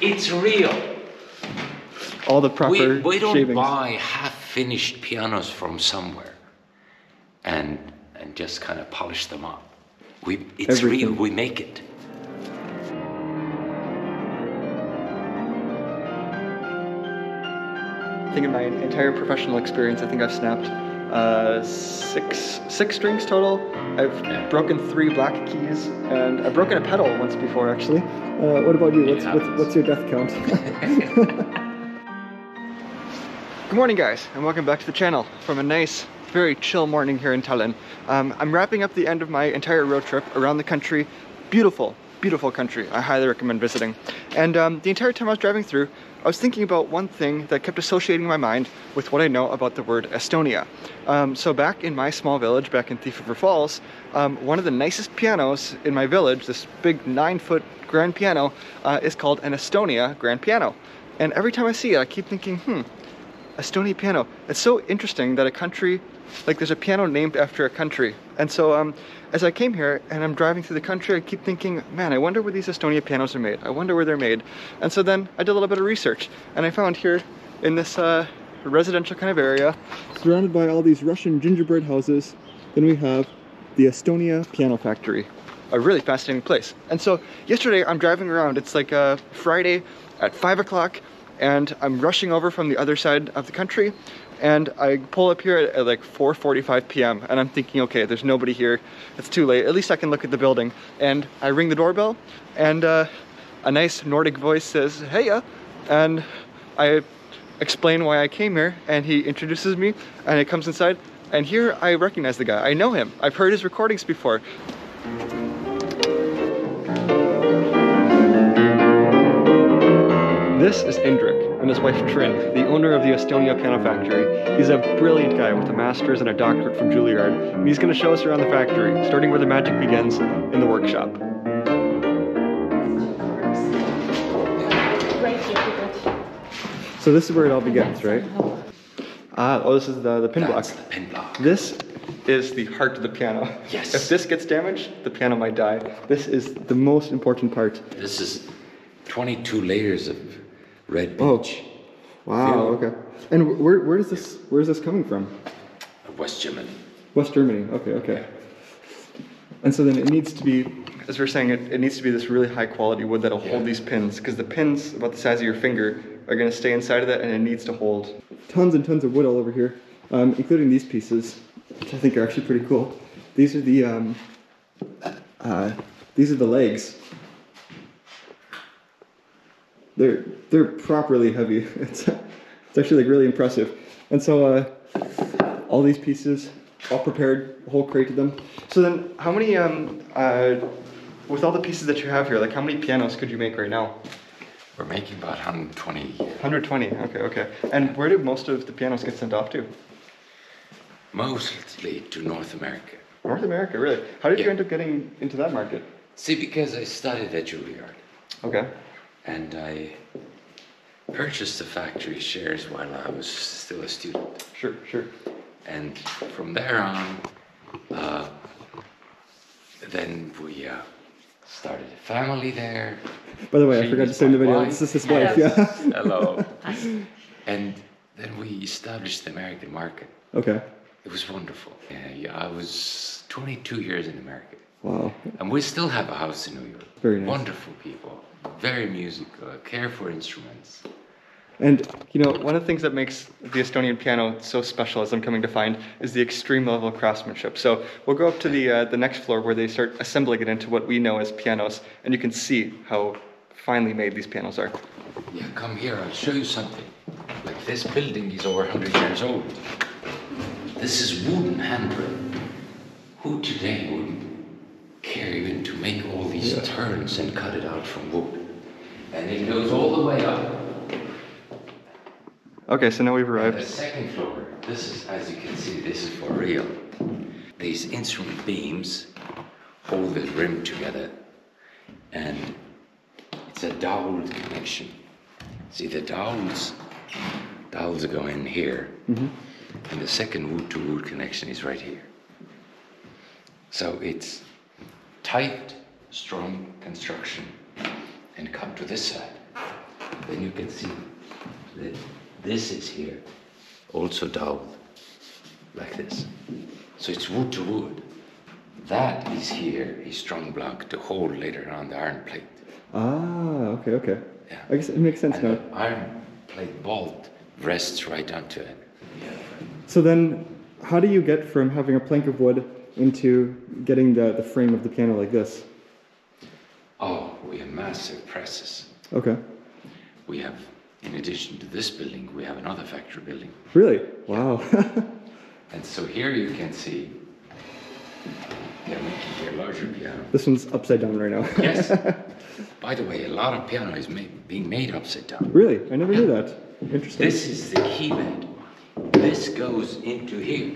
It's real. All the proper we don't shavings. buy half-finished pianos from somewhere and just kind of polish them up. It's Everything. real. We make it. I think in my entire professional experience, I think I've snapped six strings total. I've broken 3 black keys, and I've broken a pedal once before, actually. What about you? What's your death count? Good morning, guys, and welcome back to the channel from a nice, very chill morning here in Tallinn. I'm wrapping up the end of my entire road trip around the country. Beautiful, beautiful country. I highly recommend visiting. And the entire time I was driving through, I was thinking about one thing that kept associating my mind with what I know about the word Estonia. So back in my small village, back in Thief River Falls, one of the nicest pianos in my village, this big 9-foot grand piano, is called an Estonia grand piano. And every time I see it, I keep thinking, Estonia piano. It's so interesting that a country, like there's a piano named after a country. And so as I came here and I'm driving through the country, I keep thinking, man, I wonder where these Estonia pianos are made. I wonder where they're made. And so then I did a little bit of research, and I found here in this residential kind of area, surrounded by all these Russian gingerbread houses, then we have the Estonia Piano Factory. A really fascinating place. And so yesterday I'm driving around, it's like a Friday at 5 o'clock, and I'm rushing over from the other side of the country, and I pull up here at like 4:45 p.m. and I'm thinking, okay, there's nobody here, it's too late, at least I can look at the building. And I ring the doorbell, and a nice Nordic voice says, "Heya," and I explain why I came here, and he introduces me, and he comes inside, and here I recognize the guy. I know him, I've heard his recordings before. This is Indrek and his wife Triin, the owner of the Estonia Piano Factory. He's a brilliant guy with a master's and a doctorate from Juilliard, and he's going to show us around the factory, starting where the magic begins, in the workshop. So this is where it all begins, right? Oh, this is the pin block. That's the pin block. This is the heart of the piano. Yes. If this gets damaged, the piano might die. This is the most important part. This is 22 layers of red Oh, beech. wow, okay. And where is this coming from? West Germany. West Germany, okay. And so then it needs to be, as we're saying, it needs to be this really high quality wood that'll hold these pins, because the pins about the size of your finger are going to stay inside of that, and it needs to hold tons and tons of wood all over here, including these pieces, which I think are actually pretty cool. These are the legs. They're properly heavy. It's actually like really impressive. And so all these pieces, all prepared, a whole crate of them. So then how many, with all the pieces that you have here, like how many pianos could you make right now? We're making about 120. 120, okay. And where do most of the pianos get sent off to? Mostly to North America. North America, really? How did you end up getting into that market? See, because I studied at Juilliard. Okay. And I purchased the factory shares while I was still a student. Sure. And from there on, then we started a family there. By the way, I forgot to say in the video, this is his wife, yeah. Hello. And then we established the American market. Okay. It was wonderful. Yeah, I was 22 years in America. Wow. And we still have a house in New York. Very nice. Wonderful people, very musical, care for instruments. And you know, one of the things that makes the Estonian piano so special, as I'm coming to find, is the extreme level of craftsmanship. So we'll go up to the next floor where they start assembling it into what we know as pianos, and you can see how finely made these pianos are. Yeah, come here, I'll show you something. Like this building is over 100 years old. This is wooden handrail. Who today would care even to make all these turns and cut it out from wood? And it goes all the way up. Okay, so now we've arrived. The second floor, this is, as you can see, this is for real. These instrument beams hold the rim together, and it's a doweled connection. See, the dowels go in here, and the second wood-to-wood connection is right here. So it's tight, strong construction, and come to this side. Then you can see that this is here, also doweled, like this. So it's wood to wood. That is here, a strong block to hold later on the iron plate. Ah, okay, okay. Yeah. I guess it makes sense And now. the iron plate bolt rests right onto it. Yeah. So then, how do you get from having a plank of wood into getting the frame of the piano like this? Oh, we have massive presses. Okay. We have, in addition to this building, we have another factory building. Really? Wow. And so here you can see they're making their larger piano. This one's upside down right now. Yes. By the way, a lot of piano is being made upside down. Really? I never knew that. Interesting. This is the key bed. This goes into here.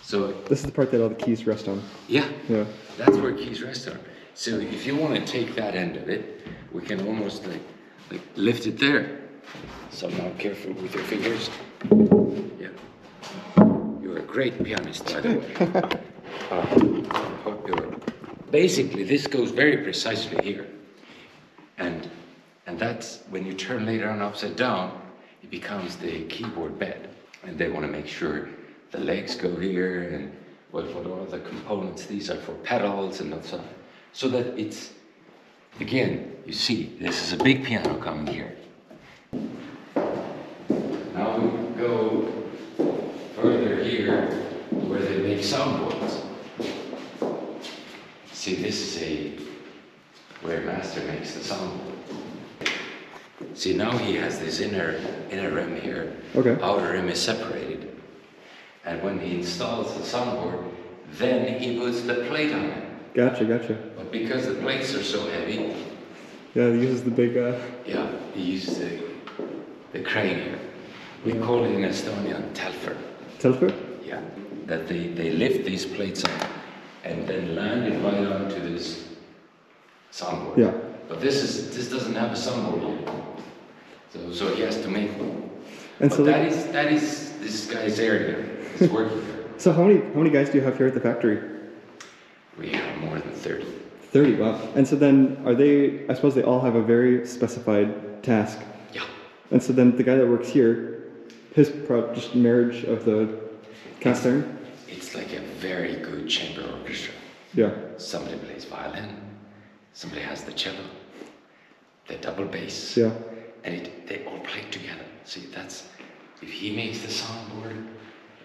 So This is the part that all the keys rest on. yeah, Yeah. that's where keys rest on. So if you want to take that end of it, we can almost like lift it there. So now careful with your fingers. Yeah. You're a great pianist, by the way. Hope you're. Basically, this goes very precisely here, and that's when you turn later on upside down, it becomes the keyboard bed, and they want to make sure the legs go here, and what are the components? These are for pedals and so on, so that it's again. You see, this is a big piano coming here. Now we go further here, where they make soundboards. See, this is where master makes the soundboard. See, now he has this inner rim here. Okay. Outer rim is separated. And when he installs the soundboard, then he puts the plate on it. Gotcha, gotcha. But because the plates are so heavy, Yeah, he uses the big, yeah, he uses the crane here. We call it in Estonia telfer. telfer? Yeah. That they lift these plates up and then land it right onto this soundboard. Yeah. But this doesn't have a soundboard yet. So he has to make one. And But so that is this guy's area. He's working there. So how many guys do you have here at the factory? We have more than 30. 30, wow. And so then I suppose they all have a very specified task. Yeah. And so then the guy that works here, his just marriage of the cast iron? It's like a very good chamber orchestra. Yeah. Somebody plays violin, somebody has the cello, the double bass. Yeah. And they all play together. See, if he makes the soundboard,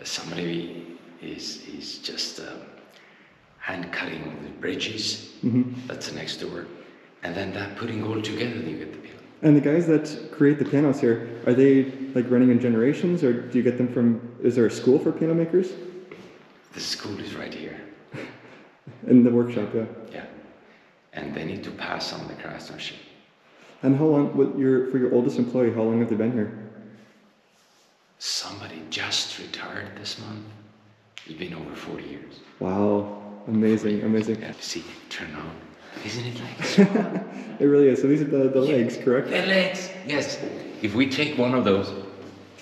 somebody is just hand cutting the bridges. Mm-hmm. That's the next door. And then that putting all together, you get the piano. And the guys that create the pianos here, are they like running in generations, or do you get them from, is there a school for piano makers? The school is right here. In the workshop, yeah. Yeah. And they need to pass on the craftsmanship. And how long, for your oldest employee, how long have they been here? Somebody just retired this month. It's been over 40 years. Wow, amazing, amazing. Yeah, see, turn on. Isn't it like It really is. So these are the legs, correct? the legs, yes. If we take one of those,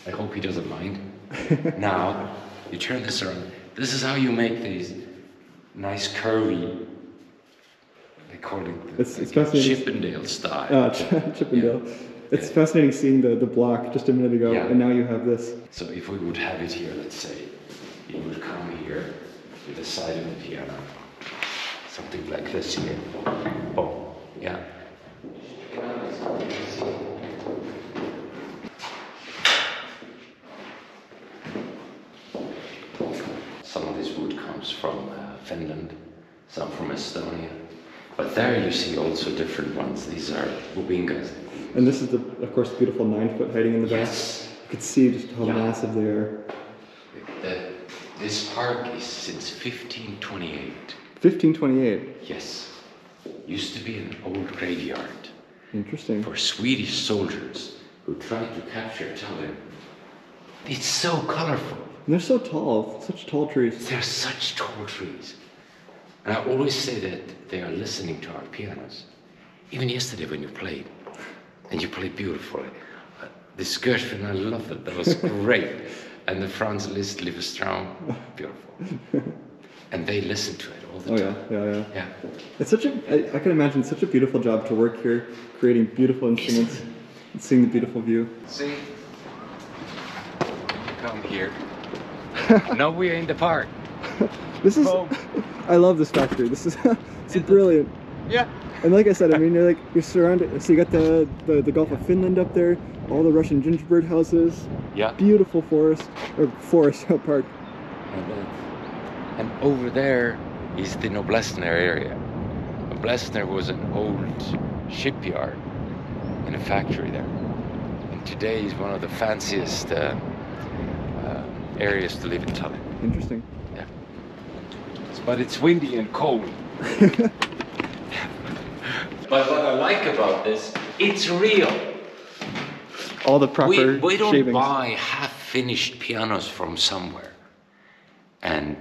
I hope he doesn't mind. Now, you turn this around. This is how you make these nice curvy, they call it It's fascinating. Chippendale style. Chippendale. Yeah. It's fascinating seeing the block just a minute ago, Yeah. and now you have this. So if we would have it here, let's say, it would come here to the side of the piano. Something like this here. Oh, yeah. Some of this wood comes from Finland, some from Estonia. But there you see also different ones. These are bubingas. And this is, of course, the beautiful 9-foot hiding in the back. Yes. You can see just how Yeah. massive they are. This park is since 1528. 1528. Yes. Used to be an old graveyard Interesting. for Swedish soldiers who tried to capture Tallinn. It's so colorful. And they're so tall, such tall trees. They're such tall trees. And I always say that they are listening to our pianos. Even yesterday when you played, and you played beautifully. This Gershwin, I love it. That was great. And the Franz Liszt, Liebe Straum, beautiful. and they listen to it all the Oh time. yeah. It's such a, I can imagine such a beautiful job to work here, creating beautiful instruments and seeing the beautiful view. See, come here. Now we're in the park. This is, I love this factory. This is, it's brilliant. Yeah. And like I said, I mean, you're surrounded. So you got the Gulf of Finland up there, all the Russian gingerbread houses. Yeah. Beautiful forest park. And over there is the Noblessner area. Noblessner was an old shipyard and a factory there. And today is one of the fanciest areas to live in Tallinn. Interesting. Yeah. But it's windy and cold. But what I like about this, it's real. All the proper we don't shavings. buy half-finished pianos from somewhere and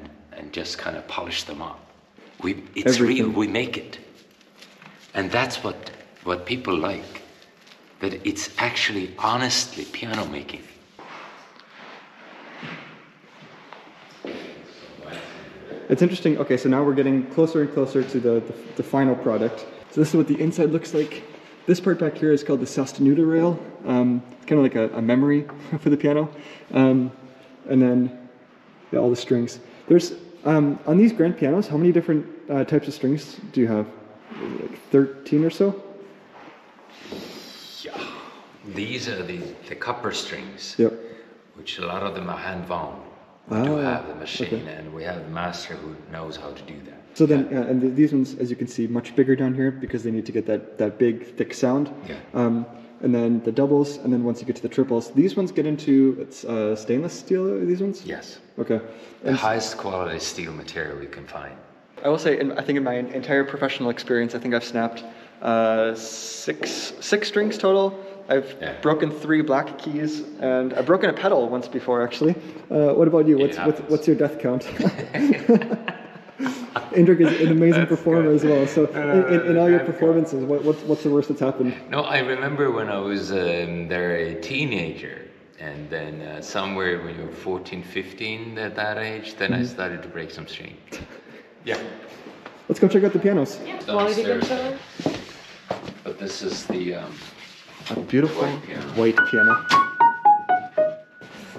just kind of polish them up. It's Everything. real. We make it, and that's what people like. That it's actually honestly piano making. It's interesting. Okay, so now we're getting closer and closer to the final product. So this is what the inside looks like. This part back here is called the sostenuta rail. It's kind of like a memory for the piano. And then all the strings. There's on these grand pianos, how many different types of strings do you have? Like 13 or so? Yeah. These are the copper strings. Yep. Which a lot of them are hand wound. We do have the machine, and we have the master who knows how to do that. So then, and these ones, as you can see, much bigger down here because they need to get that big, thick sound. Yeah. And then the doubles, and then once you get to the triples, these ones get into stainless steel. These ones? Yes. Okay. The highest quality steel material you can find. I will say, I think in my entire professional experience, I think I've snapped six strings total. I've broken 3 black keys, and I've broken a pedal once before, actually. What about you? What's your death count? Indrek is an amazing performer as well. So in all your performances, what's the worst that's happened? No, I remember when I was there a teenager, and then somewhere when you were 14, 15, at that age, then I started to break some string. Yeah. Let's go check out the pianos. Downstairs. But this is the a beautiful white piano.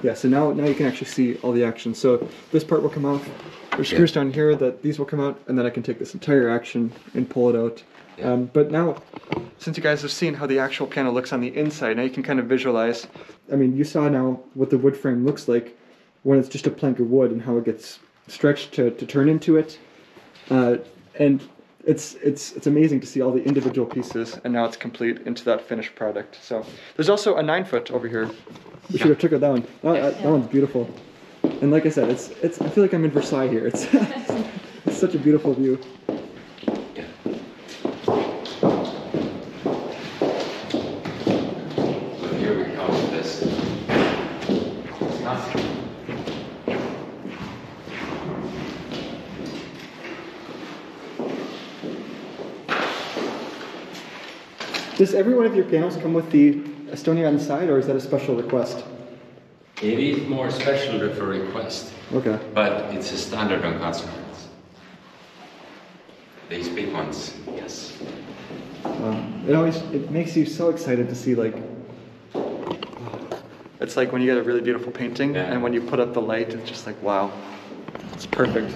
Yeah, so now you can actually see all the action. So this part will come off. There's screws down here that these will come out, and then I can take this entire action and pull it out. Yeah. But now, since you guys have seen how the actual piano looks on the inside, now you can kind of visualize. I mean, you saw now what the wood frame looks like when it's just a plank of wood and how it gets stretched to turn into it. And it's amazing to see all the individual pieces, and now it's complete into that finished product. So there's also a 9-foot over here. We should have took it down. That one's beautiful. And like I said, it's I feel like I'm in Versailles here. It's it's such a beautiful view. Yeah. So here we come with this. It's nothing. Does every one of your pianos come with the Estonia on the side, or is that a special request? It is more special for request. Okay. But it's a standard on concerts. These big ones, yes. It makes you so excited to see, like, it's like when you get a really beautiful painting, and when you put up the light, it's just like, wow, it's perfect.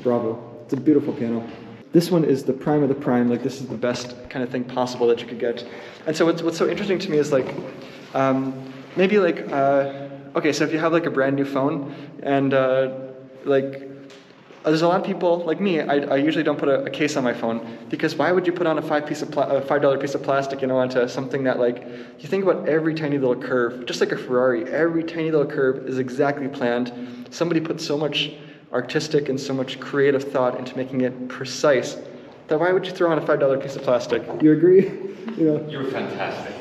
Bravo. It's a beautiful piano. This one is the prime of the prime. Like, this is the best kind of thing possible that you could get. And so what's so interesting to me is, like, maybe like, okay, so if you have like a brand new phone and like There's a lot of people like me. I usually don't put a case on my phone because why would you put on a $5 piece of plastic, onto something that, like, you think about every tiny little curve, just like a Ferrari. Every tiny little curve is exactly planned. Somebody put so much artistic and so much creative thought into making it precise that why would you throw on a $5 piece of plastic? You agree? You're fantastic.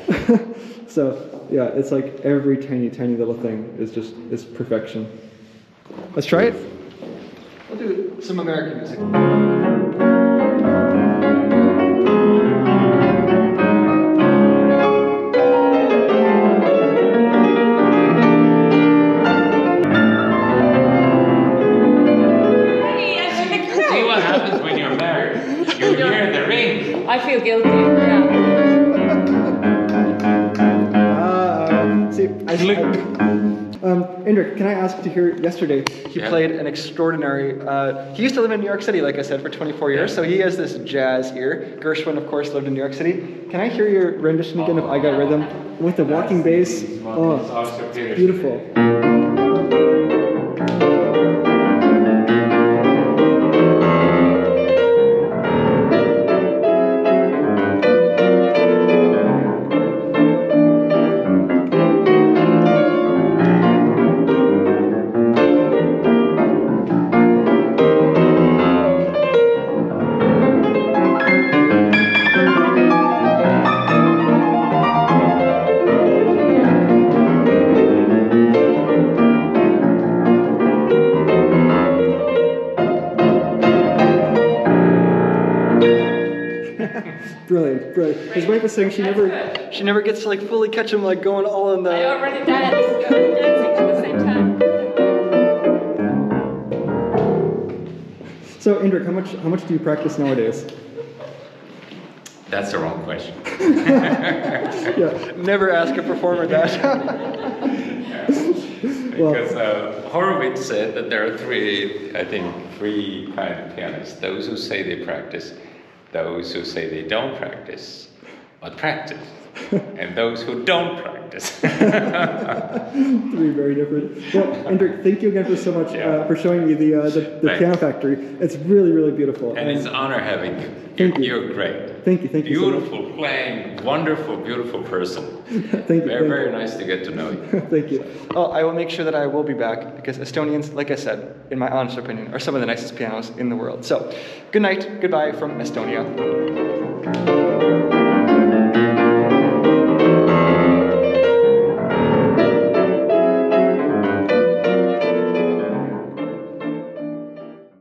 So yeah, it's like every tiny little thing is perfection. Let's try it. We'll do some American music. See what happens when you're married. You're here in the ring. I feel guilty, yeah. Indrek, can I ask to hear yesterday? He played an extraordinary. He used to live in New York City, like I said, for 24 years. So he has this jazz ear. Gershwin, of course, lived in New York City. Can I hear your rendition again of "I Got Rhythm" with the walking bass? Oh, it's beautiful. Brilliant, brilliant. His wife was saying she never gets to like fully catch him like going all in the. I already dancing at the same time. So Indrek, how much do you practice nowadays? That's the wrong question. Yeah, never ask a performer that. Because Horowitz said that there are three kind of pianists. Those who say they practice, those who say they don't practice, but practice, and those who don't practice. Three very different. Well, Indrek, thank you again for so much for showing me the Piano Factory. It's really, really beautiful. And it's an honor having you. Thank you. You're great. Thank you Beautiful so much. playing, wonderful, beautiful person. Thank you. Very nice to get to know you. Thank you. Oh, I will make sure that I will be back because Estonians, like I said, in my honest opinion, are some of the nicest pianos in the world. So, good night, goodbye from Estonia.